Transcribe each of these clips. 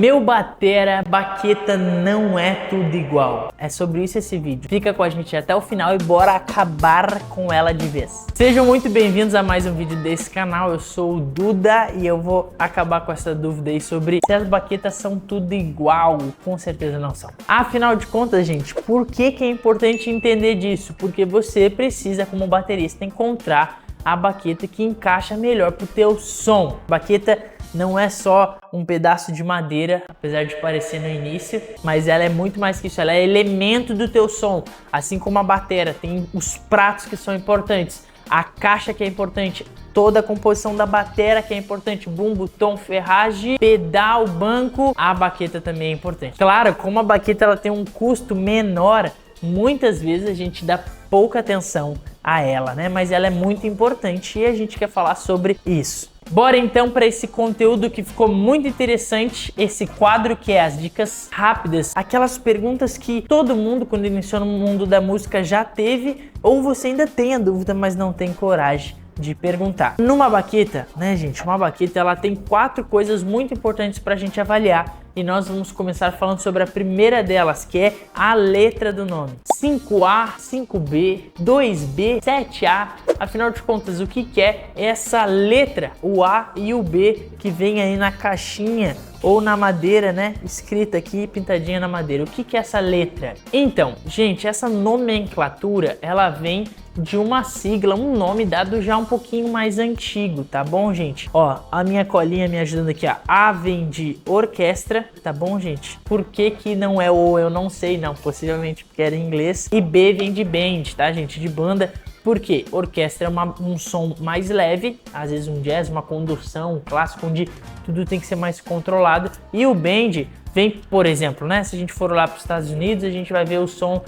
Meu batera, baqueta não é tudo igual. É sobre isso esse vídeo. Fica com a gente até o final e bora acabar com ela de vez. Sejam muito bem-vindos a mais um vídeo desse canal. Eu sou o Duda e eu vou acabar com essa dúvida aí sobre se as baquetas são tudo igual. Com certeza não são. Afinal de contas, gente, por que é importante entender disso? Porque você precisa, como baterista, encontrar a baqueta que encaixa melhor pro teu som. Baqueta não é só um pedaço de madeira, apesar de parecer no início, mas ela é muito mais que isso, ela é elemento do teu som. Assim como a batera tem os pratos que são importantes, a caixa que é importante, toda a composição da batera que é importante, bumbo, tom, ferragem, pedal, banco, a baqueta também é importante. Claro, como a baqueta ela tem um custo menor, muitas vezes a gente dá pouca atenção a ela, né? Mas ela é muito importante e a gente quer falar sobre isso. Bora então para esse conteúdo que ficou muito interessante, esse quadro que é as dicas rápidas, aquelas perguntas que todo mundo quando iniciou no mundo da música já teve, ou você ainda tem a dúvida, mas não tem coragem de perguntar. Numa baqueta, né, gente, uma baqueta ela tem 4 coisas muito importantes para a gente avaliar. E nós vamos começar falando sobre a primeira delas, que é a letra do nome. 5A, 5B, 2B, 7A. Afinal de contas, o que é essa letra, o A e o B, que vem aí na caixinha ou na madeira, né? Escrita aqui, pintadinha na madeira. O que é essa letra? Então, gente, essa nomenclatura, ela vem de uma sigla, um nome dado já um pouquinho mais antigo, tá bom, gente? Ó, a minha colinha me ajudando aqui, ó. A vem de orquestra, tá bom, gente? Por que não é o, eu não sei, não. Possivelmente porque era em inglês. E B vem de band, tá, gente? De banda. Por quê? Orquestra é um som mais leve, às vezes um jazz, uma condução, um clássico, onde tudo tem que ser mais controlado. E o band vem, por exemplo, né? Se a gente for lá para os Estados Unidos, a gente vai ver o som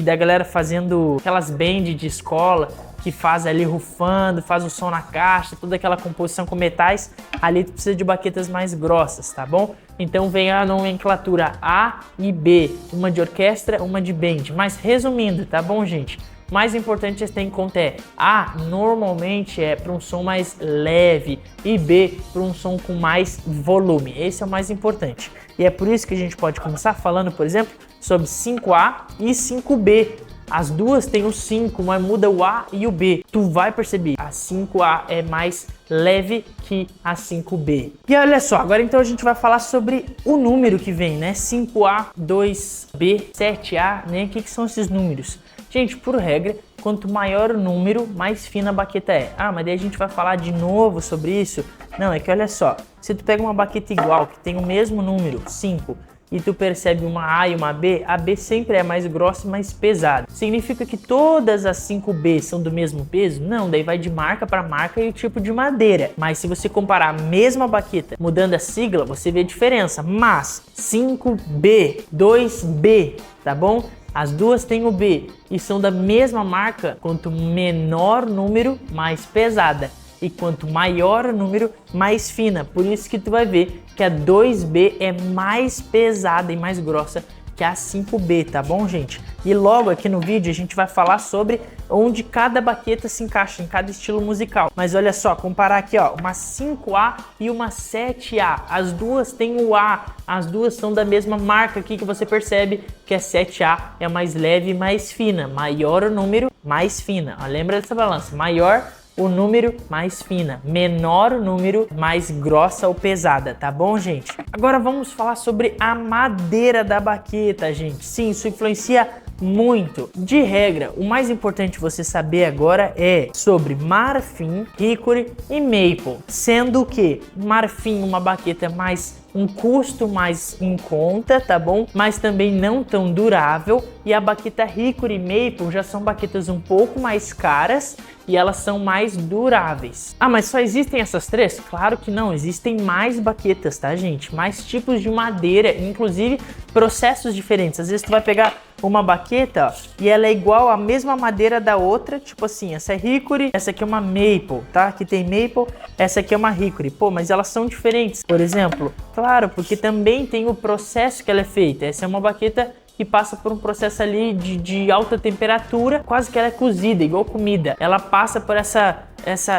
da galera fazendo aquelas bands de escola, que faz ali rufando, faz o som na caixa, toda aquela composição com metais. Ali tu precisa de baquetas mais grossas, tá bom? Então vem a nomenclatura A e B, uma de orquestra, uma de band. Mas resumindo, tá bom, gente? O mais importante que você tem em conta é A normalmente é para um som mais leve e B para um som com mais volume. Esse é o mais importante. E é por isso que a gente pode começar falando, por exemplo, sobre 5A e 5B. As duas têm o 5, mas muda o A e o B. Tu vai perceber, a 5A é mais leve que a 5B. E olha só, agora então a gente vai falar sobre o número que vem, né? 5A, 2B, 7A, né? O que são esses números? Gente, por regra, quanto maior o número, mais fina a baqueta é. Ah, mas daí a gente vai falar de novo sobre isso? Não, é que olha só, se tu pega uma baqueta igual, que tem o mesmo número, 5, e tu percebe uma A e uma B, a B sempre é mais grossa e mais pesada. Significa que todas as 5B são do mesmo peso? Não, daí vai de marca para marca e o tipo de madeira. Mas se você comparar a mesma baqueta mudando a sigla, você vê a diferença. Mas 5B, 2B, tá bom? As duas têm o B e são da mesma marca. Quanto menor o número, mais pesada. E quanto maior o número, mais fina. Por isso que tu vai ver que a 2B é mais pesada e mais grossa que a 5B, tá bom, gente? E logo aqui no vídeo a gente vai falar sobre onde cada baqueta se encaixa em cada estilo musical. Mas olha só, comparar aqui, ó, uma 5A e uma 7A. As duas têm o A, as duas são da mesma marca aqui, que você percebe que a 7A é mais leve e mais fina. Maior o número, mais fina. Ó, lembra dessa balança? Maior o número, mais fina. Menor o número, mais grossa ou pesada, tá bom, gente? Agora vamos falar sobre a madeira da baqueta, gente. Sim, isso influencia muito. De regra, o mais importante você saber agora é sobre marfim, hickory e maple. Sendo que marfim, uma baqueta mais um custo mais em conta, tá bom? Mas também não tão durável. E a baqueta hickory e maple já são baquetas um pouco mais caras e elas são mais duráveis. Ah, mas só existem essas três? Claro que não, existem mais baquetas, tá, gente? Mais tipos de madeira, inclusive processos diferentes. Às vezes tu vai pegar uma baqueta, ó, e ela é igual à mesma madeira da outra, tipo assim, essa é hickory, essa aqui é uma maple, tá? Aqui tem maple, essa aqui é uma hickory. Pô, mas elas são diferentes. Por exemplo, claro, porque também tem o processo que ela é feita. Essa é uma baqueta que passa por um processo ali de alta temperatura, quase que ela é cozida, igual comida. Ela passa por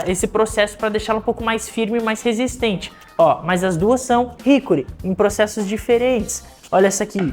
esse processo para deixá-la um pouco mais firme e mais resistente. Ó, mas as duas são Hickory, em processos diferentes. Olha essa aqui,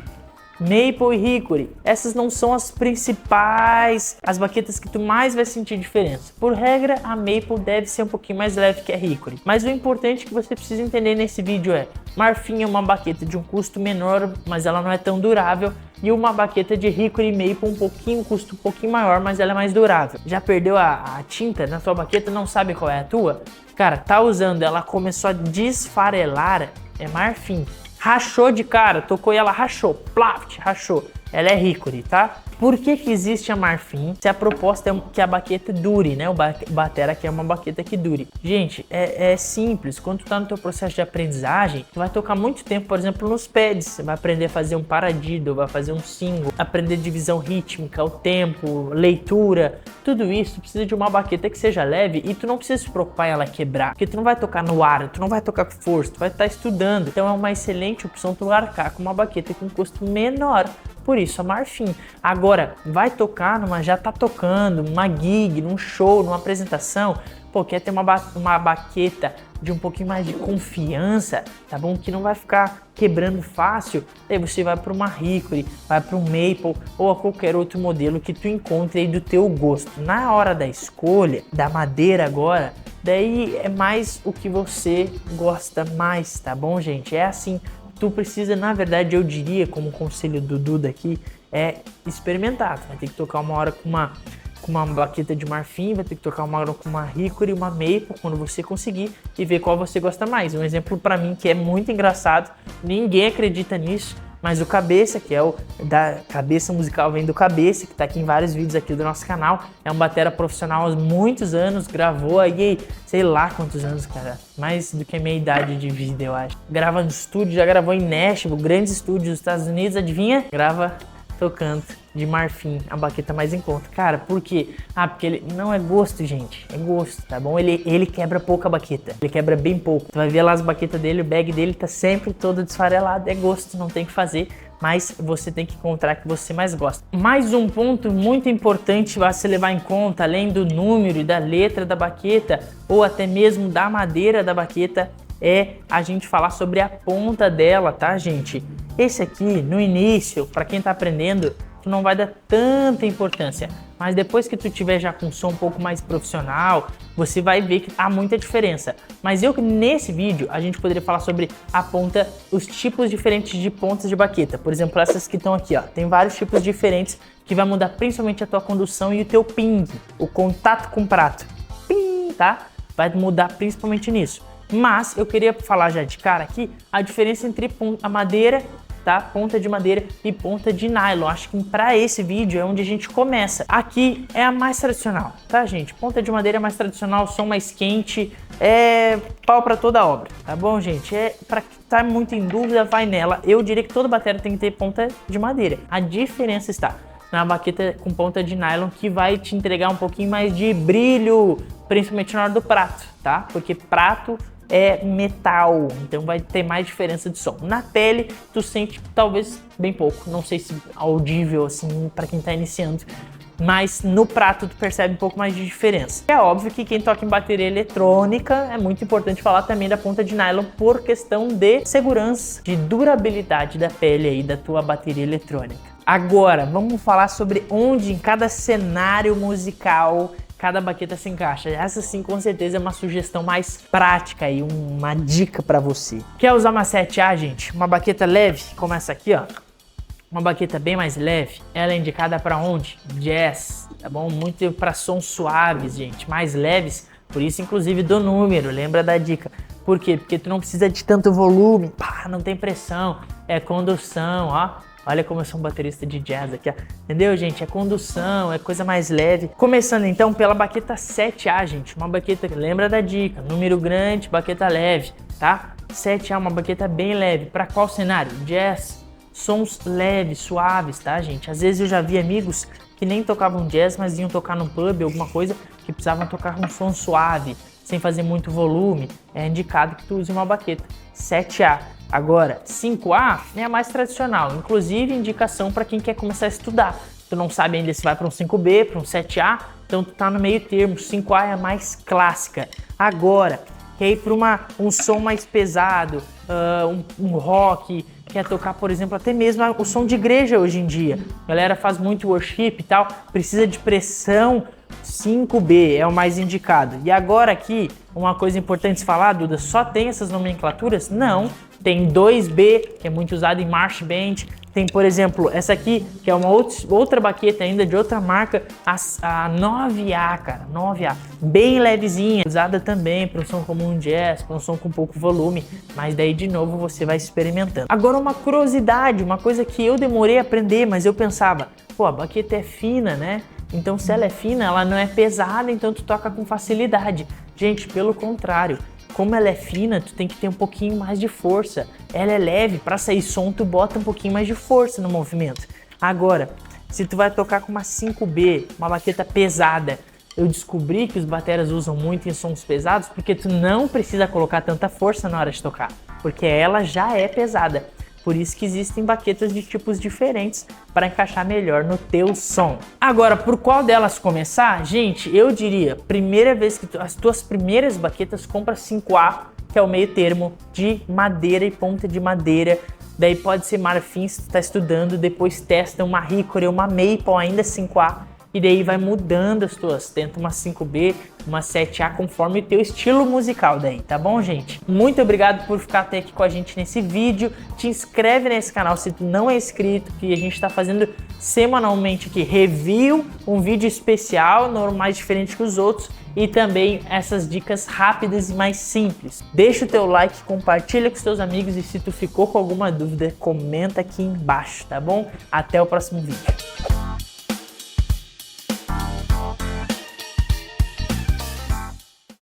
Maple e Hickory. Essas não são as principais, as baquetas que tu mais vai sentir diferença. Por regra, a Maple deve ser um pouquinho mais leve que a Hickory. Mas o importante que você precisa entender nesse vídeo é, Marfim é uma baqueta de um custo menor, mas ela não é tão durável. E uma baqueta de Hickory e Maple custo um pouquinho maior, mas ela é mais durável. Já perdeu a tinta na sua baqueta, não sabe qual é a tua? Cara, tá usando, ela começou a desfarelar, é Marfim. Rachou de cara, tocou e ela rachou, plaft, rachou. Ela é Hickory, tá? Por que que existe a Marfim? Se a proposta é que a baqueta dure, né? O batera quer uma baqueta que dure. Gente, é simples. Quando tu tá no teu processo de aprendizagem, tu vai tocar muito tempo, por exemplo, nos pads. Você vai aprender a fazer um paradiddle, vai fazer um single, aprender divisão rítmica, o tempo, leitura. Tudo isso, tu precisa de uma baqueta que seja leve e tu não precisa se preocupar em ela quebrar. Porque tu não vai tocar no ar, tu não vai tocar com força, tu vai estar estudando. Então é uma excelente opção tu arcar com uma baqueta com custo menor. Por isso a Marfim. Agora, vai tocar já tá tocando, numa gig, num show, numa apresentação, pô, quer ter uma baqueta de um pouquinho mais de confiança, tá bom? Que não vai ficar quebrando fácil, aí você vai para uma Hickory, vai para um Maple ou a qualquer outro modelo que tu encontre aí do teu gosto. Na hora da escolha da madeira agora, daí é mais o que você gosta mais, tá bom, gente? É assim. Tu precisa, na verdade, eu diria, como conselho do Duda aqui, é experimentar. Tu vai ter que tocar uma hora com uma baqueta de Marfim, vai ter que tocar uma hora com uma Hickory e uma Maple, quando você conseguir, e ver qual você gosta mais. Um exemplo pra mim que é muito engraçado, ninguém acredita nisso, mas o Cabeça, que é o da Cabeça Musical, vem do Cabeça, que tá aqui em vários vídeos aqui do nosso canal, é um batera profissional há muitos anos, gravou aí, sei lá quantos anos, cara, mais do que a minha idade de vida, eu acho. Grava no estúdio, já gravou em Nashville, grandes estúdios dos Estados Unidos, adivinha? Grava tocando de Marfim, a baqueta mais em conta. Cara, por quê? Ah, porque ele não é gosto, gente. É gosto, tá bom? Ele quebra pouca baqueta. Ele quebra bem pouco. Tu vai ver lá as baquetas dele, o bag dele tá sempre todo desfarelado. É gosto, não tem o que fazer. Mas você tem que encontrar que você mais gosta. Mais um ponto muito importante a se levar em conta, além do número e da letra da baqueta, ou até mesmo da madeira da baqueta, é a gente falar sobre a ponta dela, tá, gente? Esse aqui, no início, para quem tá aprendendo, tu não vai dar tanta importância, mas depois que tu tiver já com um som um pouco mais profissional, você vai ver que há muita diferença. Mas nesse vídeo, a gente poderia falar sobre a ponta, os tipos diferentes de pontas de baqueta. Por exemplo, essas que estão aqui, ó, tem vários tipos diferentes que vai mudar principalmente a tua condução e o teu ping, o contato com o prato. Ping, tá? Vai mudar principalmente nisso. Mas eu queria falar já de cara aqui a diferença entre a madeira, tá? Ponta de madeira e ponta de nylon. Acho que para esse vídeo é onde a gente começa. Aqui é a mais tradicional, tá, gente? Ponta de madeira é mais tradicional, som mais quente, é pau para toda obra, tá bom, gente? É para quem tá muito em dúvida, vai nela. Eu diria que toda bateria tem que ter ponta de madeira. A diferença está na baqueta com ponta de nylon, que vai te entregar um pouquinho mais de brilho, principalmente na hora do prato, tá? Porque prato é metal, então vai ter mais diferença de som. Na pele, tu sente talvez bem pouco, não sei se audível assim para quem tá iniciando, mas no prato tu percebe um pouco mais de diferença. É óbvio que quem toca em bateria eletrônica é muito importante falar também da ponta de nylon por questão de segurança, de durabilidade da pele aí da tua bateria eletrônica. Agora, vamos falar sobre onde em cada cenário musical cada baqueta se encaixa. Essa sim, com certeza, é uma sugestão mais prática e uma dica para você. Quer usar uma 7A, gente? Uma baqueta leve, como essa aqui, ó. Uma baqueta bem mais leve. Ela é indicada para onde? Jazz, tá bom? Muito para sons suaves, gente, mais leves. Por isso, inclusive, do número, lembra da dica. Por quê? Porque tu não precisa de tanto volume, pá, não tem pressão, é condução, ó. Olha como eu sou um baterista de jazz aqui, ó. Entendeu, gente? É condução, é coisa mais leve. Começando então pela baqueta 7A, gente. Uma baqueta, lembra da dica, número grande, baqueta leve, tá? 7A, uma baqueta bem leve. Para qual cenário? Jazz, sons leves, suaves, tá, gente? Às vezes eu já vi amigos que nem tocavam jazz, mas iam tocar num pub, alguma coisa, que precisavam tocar com um som suave, sem fazer muito volume. É indicado que tu use uma baqueta 7A. Agora, 5A é a mais tradicional, inclusive indicação para quem quer começar a estudar. Tu não sabe ainda se vai para um 5B, para um 7A, então tu tá no meio termo. 5A é a mais clássica. Agora, quer ir para um som mais pesado, um rock, quer tocar, por exemplo, até mesmo o som de igreja hoje em dia. A galera faz muito worship e tal, precisa de pressão, 5B é o mais indicado. E agora aqui, uma coisa importante falar, Duda, só tem essas nomenclaturas? Não, tem 2B, que é muito usado em march band. Tem, por exemplo, essa aqui, que é uma outra baqueta ainda de outra marca, a 9A, cara, 9A. Bem levezinha, usada também para um som como um jazz, para um som com pouco volume, mas daí de novo você vai experimentando. Agora uma curiosidade, uma coisa que eu demorei a aprender, mas eu pensava, pô, a baqueta é fina, né? Então se ela é fina, ela não é pesada, então tu toca com facilidade. Gente, pelo contrário. Como ela é fina, tu tem que ter um pouquinho mais de força. Ela é leve, para sair som tu bota um pouquinho mais de força no movimento. Agora, se tu vai tocar com uma 5B, uma baqueta pesada, eu descobri que os bateras usam muito em sons pesados porque tu não precisa colocar tanta força na hora de tocar, porque ela já é pesada. Por isso que existem baquetas de tipos diferentes para encaixar melhor no teu som. Agora, por qual delas começar? Gente, eu diria, primeira vez que as tuas primeiras baquetas, compra 5A, que é o meio termo de madeira e ponta de madeira. Daí pode ser marfim se tu tá estudando, depois testa uma hickory, uma maple ainda 5A. E daí vai mudando as tuas, tenta uma 5B, uma 7A, conforme o teu estilo musical daí, tá bom, gente? Muito obrigado por ficar até aqui com a gente nesse vídeo. Te inscreve nesse canal se tu não é inscrito, que a gente tá fazendo semanalmente aqui review, um vídeo especial, mais diferente que os outros, e também essas dicas rápidas e mais simples. Deixa o teu like, compartilha com os teus amigos e se tu ficou com alguma dúvida, comenta aqui embaixo, tá bom? Até o próximo vídeo.